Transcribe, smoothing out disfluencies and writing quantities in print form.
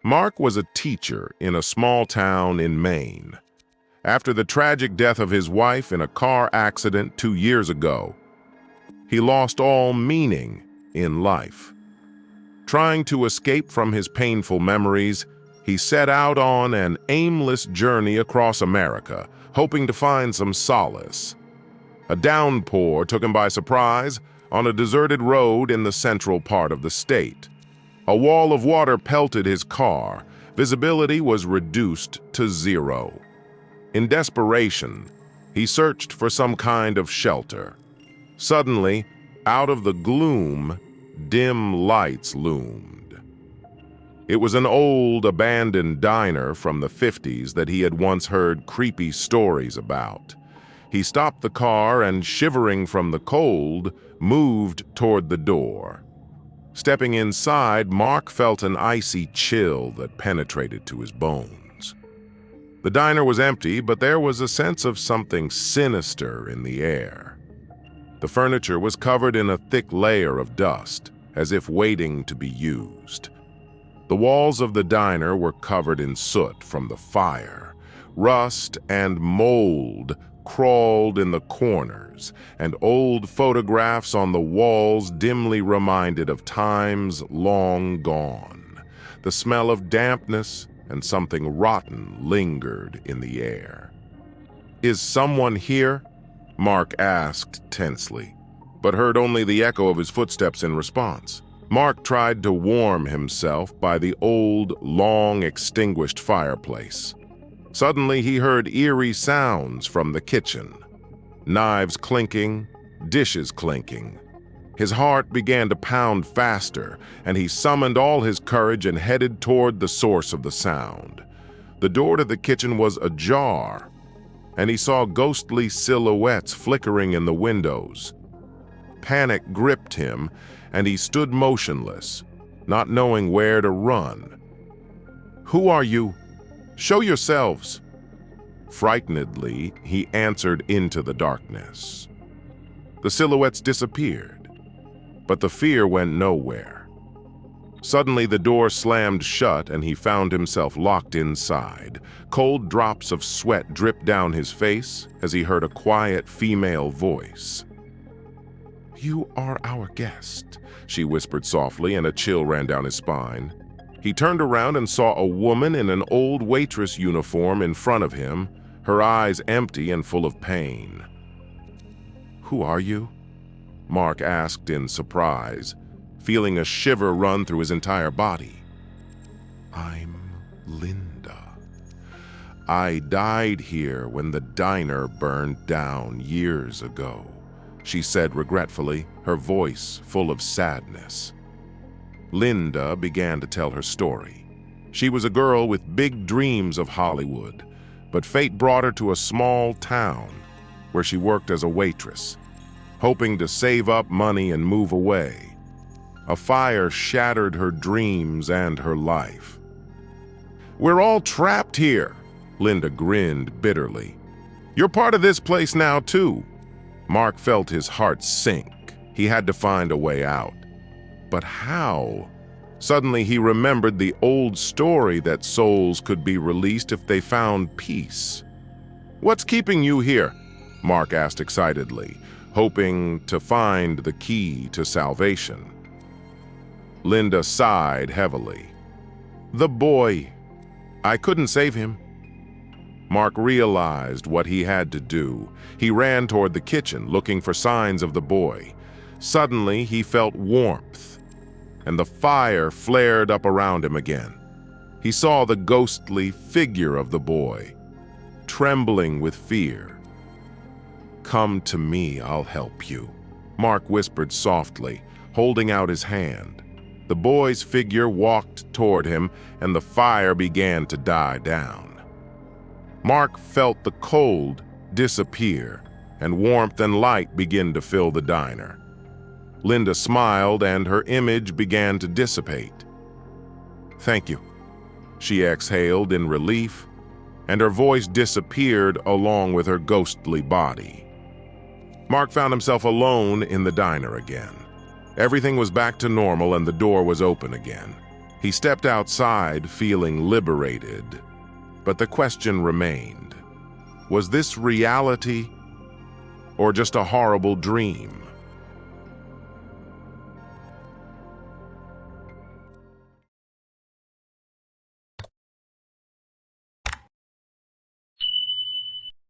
Mark was a teacher in a small town in Maine. After the tragic death of his wife in a car accident 2 years ago, he lost all meaning in life. Trying to escape from his painful memories, he set out on an aimless journey across America, hoping to find some solace. A downpour took him by surprise on a deserted road in the central part of the state. A wall of water pelted his car. Visibility was reduced to zero. In desperation, he searched for some kind of shelter. Suddenly, out of the gloom, dim lights loomed. It was an old, abandoned diner from the 50s that he had once heard creepy stories about. He stopped the car and, shivering from the cold, moved toward the door. Stepping inside, Mark felt an icy chill that penetrated to his bones. The diner was empty, but there was a sense of something sinister in the air. The furniture was covered in a thick layer of dust, as if waiting to be used. The walls of the diner were covered in soot from the fire. Rust and mold crawled in the corners, and old photographs on the walls dimly reminded of times long gone. The smell of dampness and something rotten lingered in the air. "Is someone here?" Mark asked tensely, but heard only the echo of his footsteps in response. Mark tried to warm himself by the old, long-extinguished fireplace. Suddenly, he heard eerie sounds from the kitchen. Knives clinking, dishes clinking. His heart began to pound faster, and he summoned all his courage and headed toward the source of the sound. The door to the kitchen was ajar, and he saw ghostly silhouettes flickering in the windows. Panic gripped him, and he stood motionless, not knowing where to run. "Who are you? Show yourselves!" Frightenedly, he answered into the darkness. The silhouettes disappeared, but the fear went nowhere. Suddenly, the door slammed shut, and he found himself locked inside. Cold drops of sweat dripped down his face as he heard a quiet female voice. "You are our guest," she whispered softly, and a chill ran down his spine. He turned around and saw a woman in an old waitress uniform in front of him, her eyes empty and full of pain. "Who are you?" Mark asked in surprise, feeling a shiver run through his entire body. "I'm Linda. I died here when the diner burned down years ago," she said regretfully, her voice full of sadness. Linda began to tell her story. She was a girl with big dreams of Hollywood, but fate brought her to a small town where she worked as a waitress, hoping to save up money and move away. A fire shattered her dreams and her life. "We're all trapped here," Linda grinned bitterly. "You're part of this place now, too." Mark felt his heart sink. He had to find a way out. But how? Suddenly he remembered the old story that souls could be released if they found peace. "What's keeping you here?" Mark asked excitedly, hoping to find the key to salvation. Linda sighed heavily. "The boy. I couldn't save him." Mark realized what he had to do. He ran toward the kitchen, looking for signs of the boy. Suddenly, he felt warmth, and the fire flared up around him again. He saw the ghostly figure of the boy, trembling with fear. "Come to me, I'll help you," Mark whispered softly, holding out his hand. The boy's figure walked toward him, and the fire began to die down. Mark felt the cold disappear, and warmth and light begin to fill the diner. Linda smiled, and her image began to dissipate. "Thank you," she exhaled in relief, and her voice disappeared along with her ghostly body. Mark found himself alone in the diner again. Everything was back to normal, and the door was open again. He stepped outside feeling liberated, but the question remained. Was this reality or just a horrible dream?